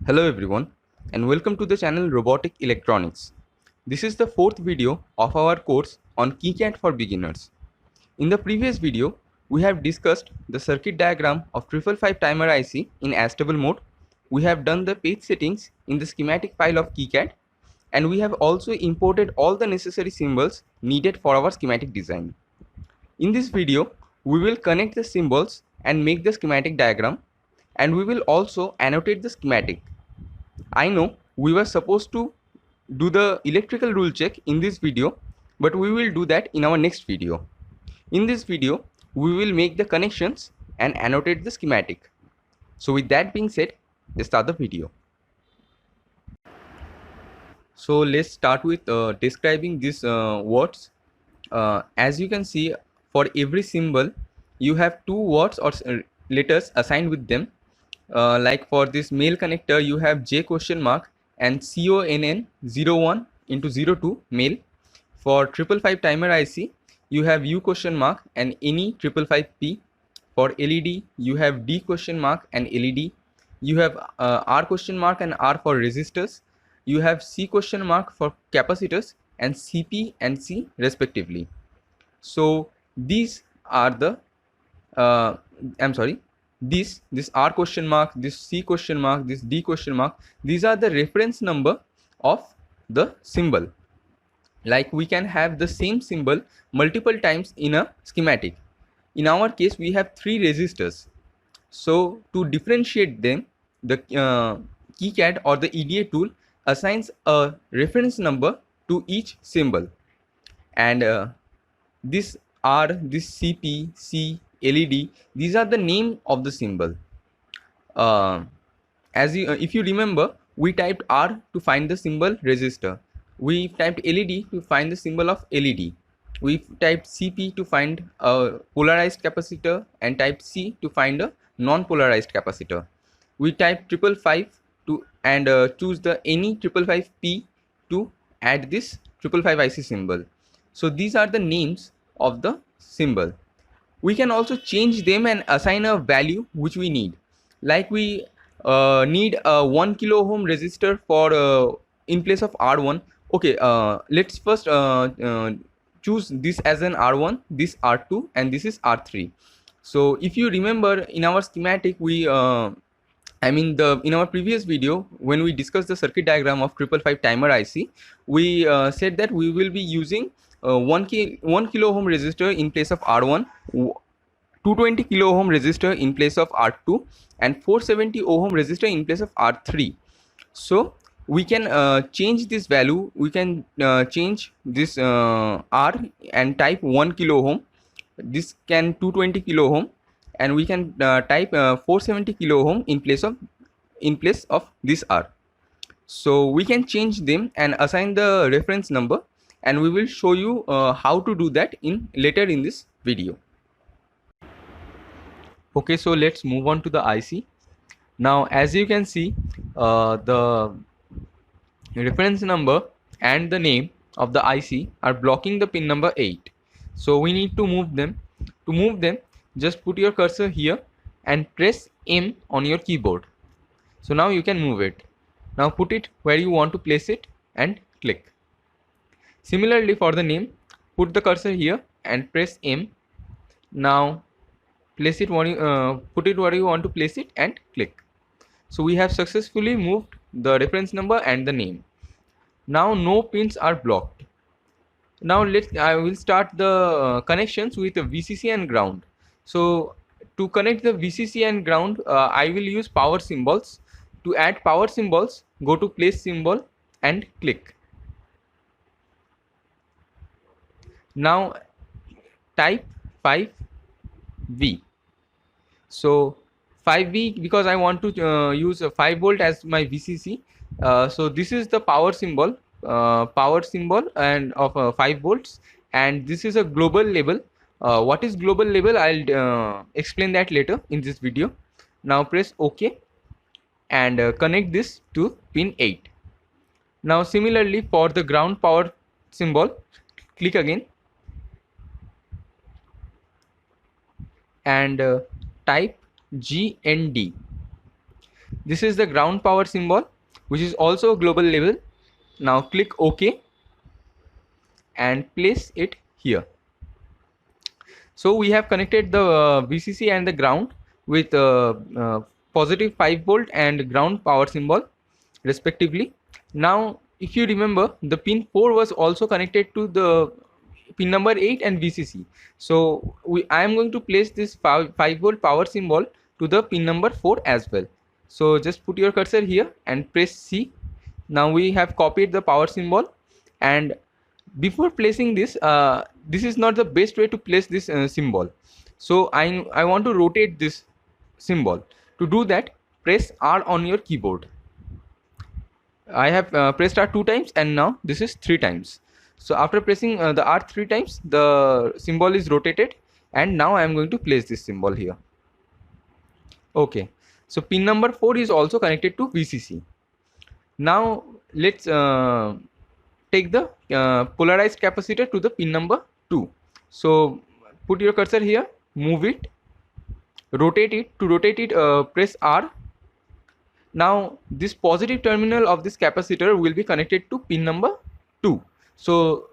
Hello everyone and welcome to the channel Robotic Electronics. This is the fourth video of our course on KiCad for beginners. In the previous video, we have discussed the circuit diagram of 555 timer IC in astable mode. We have done the page settings in the schematic file of KiCad, and we have also imported all the necessary symbols needed for our schematic design. In this video, we will connect the symbols and make the schematic diagram, and we will also annotate the schematic. I know we were supposed to do the electrical rule check in this video, but we will do that in our next video. In this video, we will make the connections and annotate the schematic. So with that being said, let's start the video. So let's start with describing these words. As you can see, for every symbol, you have two words or letters assigned with them. Like for this male connector, you have J question mark and CONN 01 into 02 male. For 555 timer IC, you have U question mark and any 555P. For LED, you have D question mark and LED. You have R question mark and R for resistors. You have C question mark for capacitors and CP and C respectively. So these are the this R question mark, this C question mark, this D question mark, these are the reference number of the symbol. Like we can have the same symbol multiple times in a schematic. In our case, we have 3 resistors. So to differentiate them, the KiCad or the EDA tool assigns a reference number to each symbol, and this R, this CP, C, LED, these are the name of the symbol. If you remember, we typed R to find the symbol resistor. We typed LED to find the symbol of LED. We typed CP to find a polarized capacitor and typed C to find a non-polarized capacitor. We typed 555 to and choose the any 555P to add this 555 IC symbol. So these are the names of the symbol. We can also change them and assign a value which we need. Like we need a 1 kilo ohm resistor for in place of R1. Okay, let's first choose this as an R1, this R2, and this is R3. So if you remember, in our schematic, we in our previous video when we discussed the circuit diagram of 555 timer IC, we said that we will be using 1 kilo ohm resistor in place of R1, 220 kilo ohm resistor in place of R2, and 470 ohm resistor in place of R3. So we can change this value. We can change this R and type 1 kilo ohm. This can 220 kilo ohm, and we can type 470 kilo ohm in place of this R. So we can change them and assign the reference number, and we will show you how to do that later in this video. Okay, so let's move on to the IC. Now as you can see, the reference number and the name of the IC are blocking the pin number 8. So we need to move them. To move them, just put your cursor here and press M on your keyboard. So now you can move it. Now put it where you want to place it and click. Similarly for the name, put the cursor here and press M. Now place it put it where you want to place it and click. So we have successfully moved the reference number and the name. Now no pins are blocked. Now I will start the connections with the VCC and ground. So to connect the VCC and ground, I will use power symbols. To add power symbols, go to place symbol and click. Now type 5V. So 5V, because I want to use a 5 volt as my VCC. So this is the power symbol and of 5 volts, and this is a global label. What is global label? I'll explain that later in this video. Now press OK and connect this to pin 8. Now similarly for the ground power symbol, click again and type GND. This is the ground power symbol, which is also a global label. Now click OK and place it here. So we have connected the VCC and the ground with positive 5 volt and ground power symbol respectively. Now if you remember, the pin 4 was also connected to the pin number 8 and VCC. So I am going to place this 5 volt power symbol to the pin number 4 as well. So just put your cursor here and press C. Now we have copied the power symbol, and before placing this, this is not the best way to place this symbol. So I want to rotate this symbol. To do that, press R on your keyboard. I have pressed R 2 times, and now this is 3 times. So after pressing the R 3 times, the symbol is rotated, and now I am going to place this symbol here. Okay, so pin number 4 is also connected to VCC. Now let's take the polarized capacitor to the pin number 2. So put your cursor here, move it, rotate it. To rotate it, press R. Now this positive terminal of this capacitor will be connected to pin number 2. So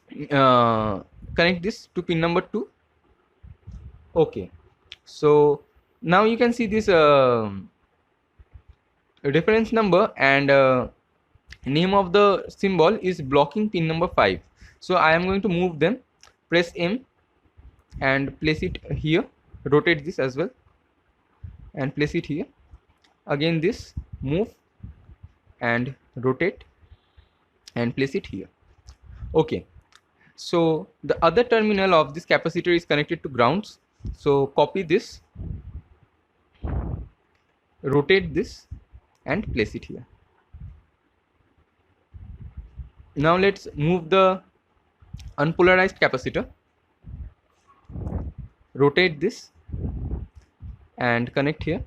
connect this to pin number 2. Okay, so now you can see this reference number and name of the symbol is blocking pin number 5. So I am going to move them. Press M and place it here. Rotate this as well and place it here. Again this, move and rotate and place it here. Okay, so the other terminal of this capacitor is connected to grounds. So copy this, rotate this and place it here. Now let's move the unpolarized capacitor, rotate this and connect here.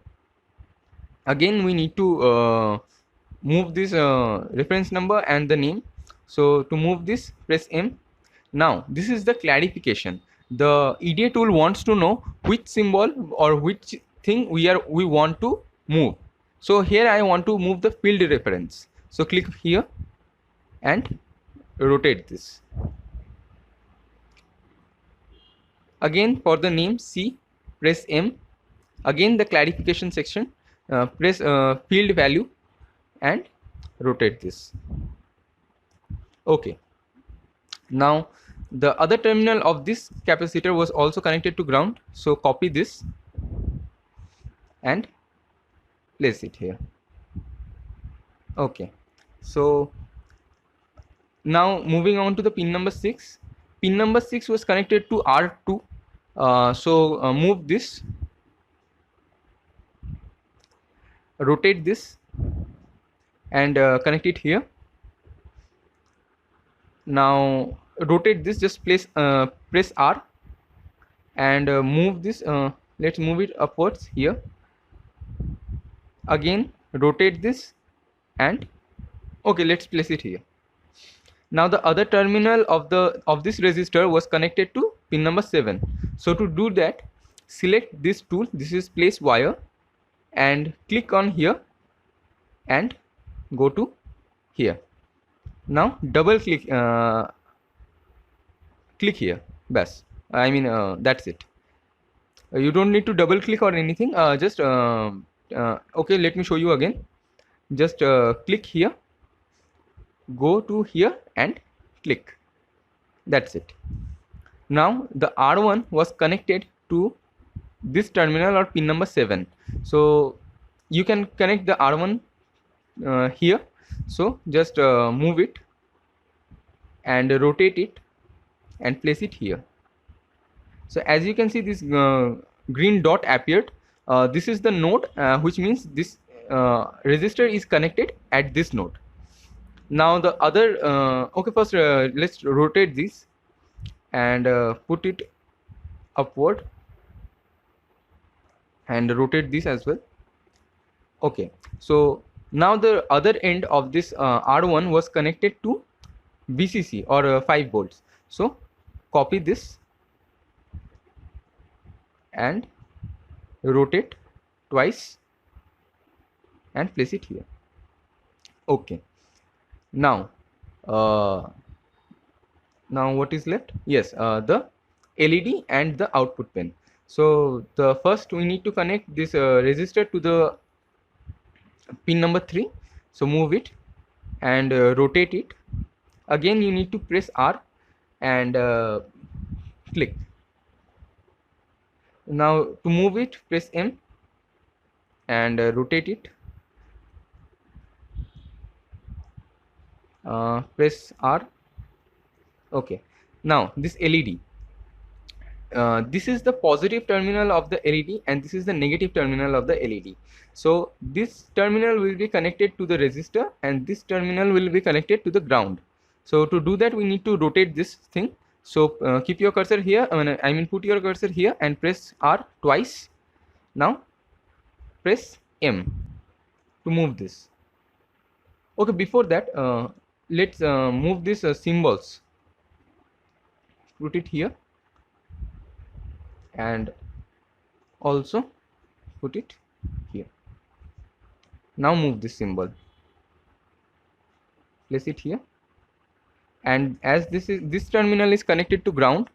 Again we need to move this reference number and the name. So to move this, press M. Now this is the clarification. The EDA tool wants to know which symbol or which thing we want to move. So here I want to move the field reference. So click here and rotate this. Again for the name C, press M. Again the clarification section, press field value and rotate this. Okay, now the other terminal of this capacitor was also connected to ground. So copy this and place it here. Okay, so now moving on to the pin number 6. Pin number 6 was connected to R2. So move this, rotate this and connect it here. Now rotate this, just press R and move this. Let's move it upwards here. Again rotate this and okay, let's place it here. Now the other terminal of this resistor was connected to pin number 7. So to do that, select this tool, this is place wire, and click on here and go to here. Now double click click here. Bas, I mean that's it. You don't need to double click or anything. Just okay, let me show you again. Just click here, go to here and click. That's it. Now the R1 was connected to this terminal or pin number 7. So you can connect the R1 here. So just move it and rotate it and place it here. So as you can see, this green dot appeared. This is the node, which means this resistor is connected at this node. Now the other okay, first let's rotate this and put it upward and rotate this as well. Okay, so now the other end of this R1 was connected to VCC or 5 volts. So copy this and rotate twice and place it here. Okay. Now now what is left? Yes, the LED and the output pin. So the first we need to connect this resistor to the pin number 3. So move it and rotate it. Again you need to press R and click. Now to move it, press M and rotate it. Press R. Okay. Now this LED, this is the positive terminal of the LED and this is the negative terminal of the LED. So this terminal will be connected to the resistor and this terminal will be connected to the ground. So to do that we need to rotate this thing. So keep your cursor here, I mean put your cursor here and press R twice. Now press M to move this. Okay, before that let's move these symbols. Put it here and also put it here. Now move this symbol, place it here, and as this terminal is connected to ground,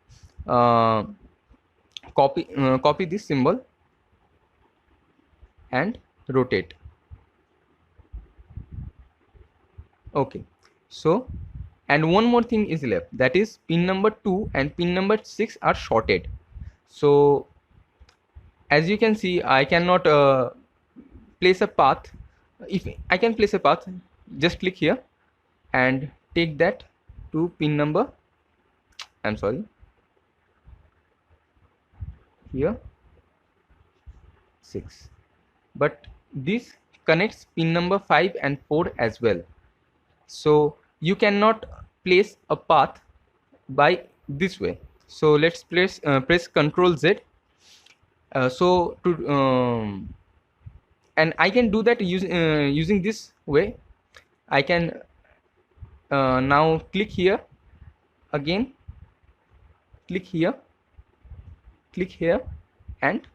copy this symbol and rotate. Okay, so and one more thing is left, that is pin number 2 and pin number 6 are shorted. So as you can see, I cannot place a path. If I can place a path, just click here and take that to pin number, I'm sorry, here 6, but this connects pin number 5 and 4 as well. So you cannot place a path by this way. So let's press Ctrl Z. So to and I can do that using this way. I can now click here, again click here and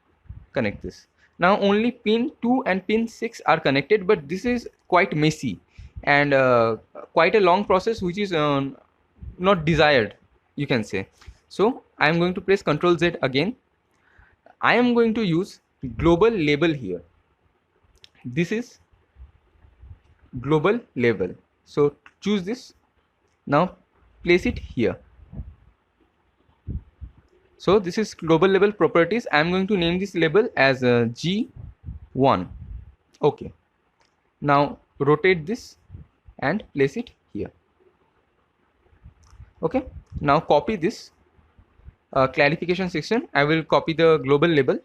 connect this. Now only pin 2 and pin 6 are connected, but this is quite messy and quite a long process, which is not desired, you can say. So I am going to press Ctrl Z again. I am going to use global label here. This is global label. So choose this. Now place it here. So this is global label properties. I am going to name this label as G1. Okay. Now rotate this and place it here. Okay. Now copy this clarification section. I will copy the global label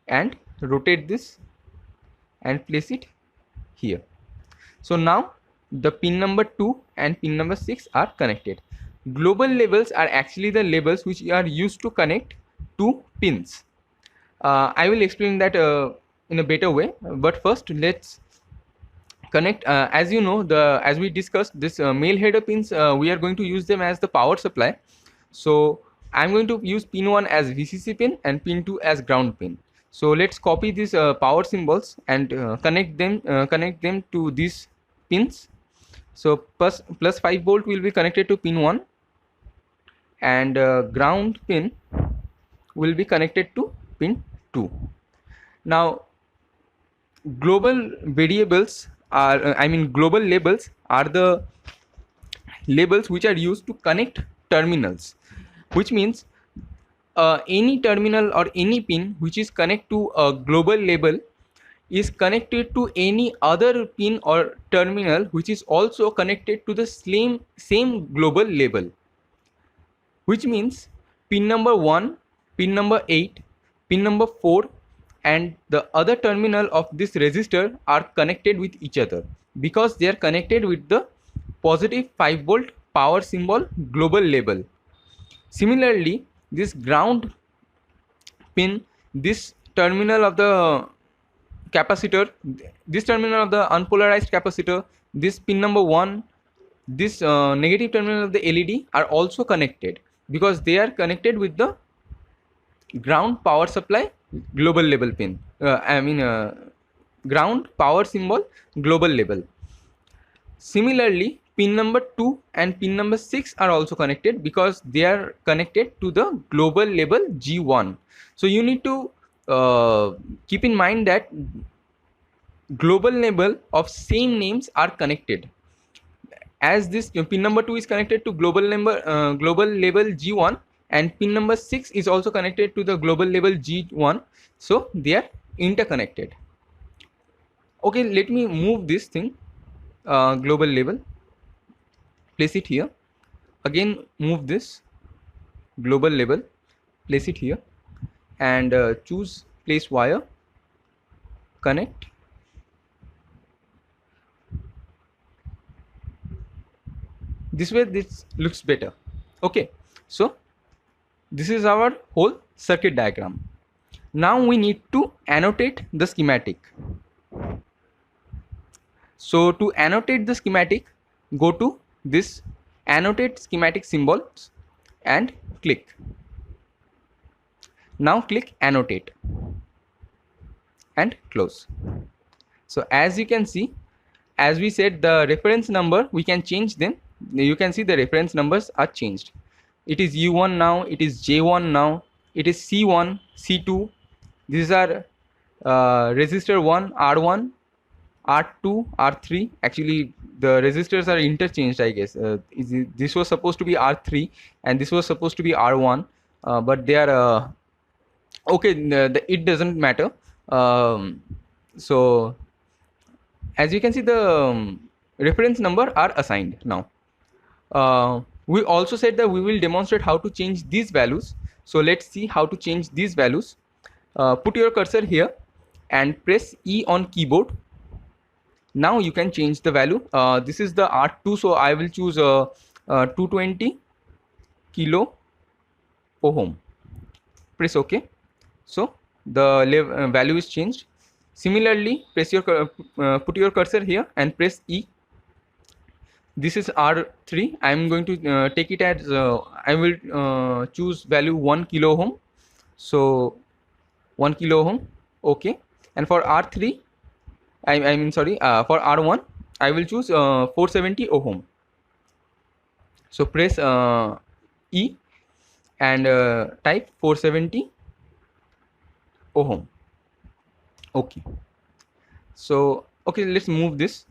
and rotate this and place it here. So now the pin number 2 and pin number 6 are connected. Global labels are actually the labels which are used to connect two pins. I will explain that in a better way, but first let's connect. As you know, as we discussed, this male header pins, we are going to use them as the power supply. So I'm going to use pin 1 as VCC pin and pin 2 as ground pin. So let's copy these power symbols and connect them to these pins. So plus 5 volt will be connected to pin 1 and ground pin will be connected to pin 2. Now global variables are global labels are the labels which are used to connect terminals, which means any terminal or any pin which is connected to a global label is connected to any other pin or terminal which is also connected to the same global label, which means pin number 1, pin number 8, pin number 4 and the other terminal of this resistor are connected with each other because they are connected with the positive 5 volt power symbol global label. Similarly, this ground pin, this terminal of the capacitor, this terminal of the unpolarized capacitor, this pin number 1, this negative terminal of the LED are also connected because they are connected with the ground power supply global label pin, ground, power symbol, global label. Similarly, pin number 2 and pin number 6 are also connected because they are connected to the global label G1. So you need to keep in mind that global label of same names are connected. As this pin number 2 is connected to global label G1, and pin number 6 is also connected to the global label G1, so they are interconnected. Okay, let me move this thing, global label, place it here. Again, move this global label, place it here, and choose place wire, connect. This way this looks better. Okay, so this is our whole circuit diagram. Now we need to annotate the schematic. So to annotate the schematic, go to this annotate schematic symbols and click. Now click annotate and close. So as you can see, as we said, the reference number, we can change them. You can see the reference numbers are changed. It is U1 now, it is J1 now, it is C1, C2. These are resistor 1, R1, R2, R3. Actually, the resistors are interchanged, I guess. This was supposed to be R3 and this was supposed to be R1, but they are okay. It doesn't matter. So as you can see, the reference number are assigned now. We also said that we will demonstrate how to change these values. So let's see how to change these values. Put your cursor here and press E on keyboard. Now you can change the value. This is the R2, so I will choose 220 kilo ohm. Press OK. So the value is changed. Similarly, press your put your cursor here and press E. This is R3. I am going to take it as I will choose value 1 kilo ohm. So 1 kilo ohm. Okay. And for R3, I mean sorry, for R1, I will choose 470 ohm. So press E and type 470 ohm. Okay. So okay, let's move this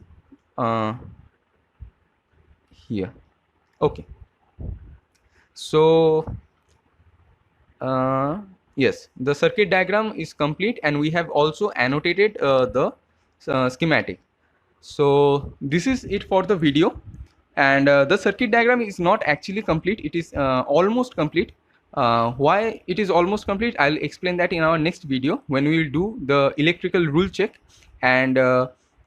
here. Okay. So yes, the circuit diagram is complete, and we have also annotated the schematic. So this is it for the video, and the circuit diagram is not actually complete. It is almost complete. Why it is almost complete, I'll explain that in our next video, when we will do the electrical rule check and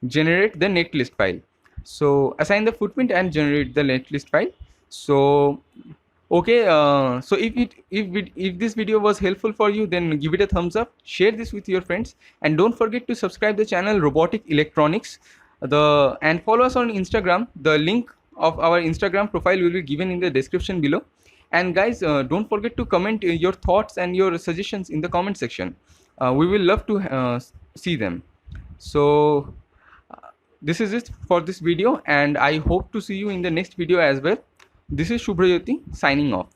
generate the netlist file. So assign the footprint and generate the netlist file. So okay, so if this video was helpful for you, then give it a thumbs up, share this with your friends, and don't forget to subscribe the channel Robotic Electronics, and follow us on Instagram. The link of our Instagram profile will be given in the description below. And guys, don't forget to comment your thoughts and your suggestions in the comment section. We will love to see them. So this is it for this video, and I hope to see you in the next video as well. This is Shubhrajyoti signing off.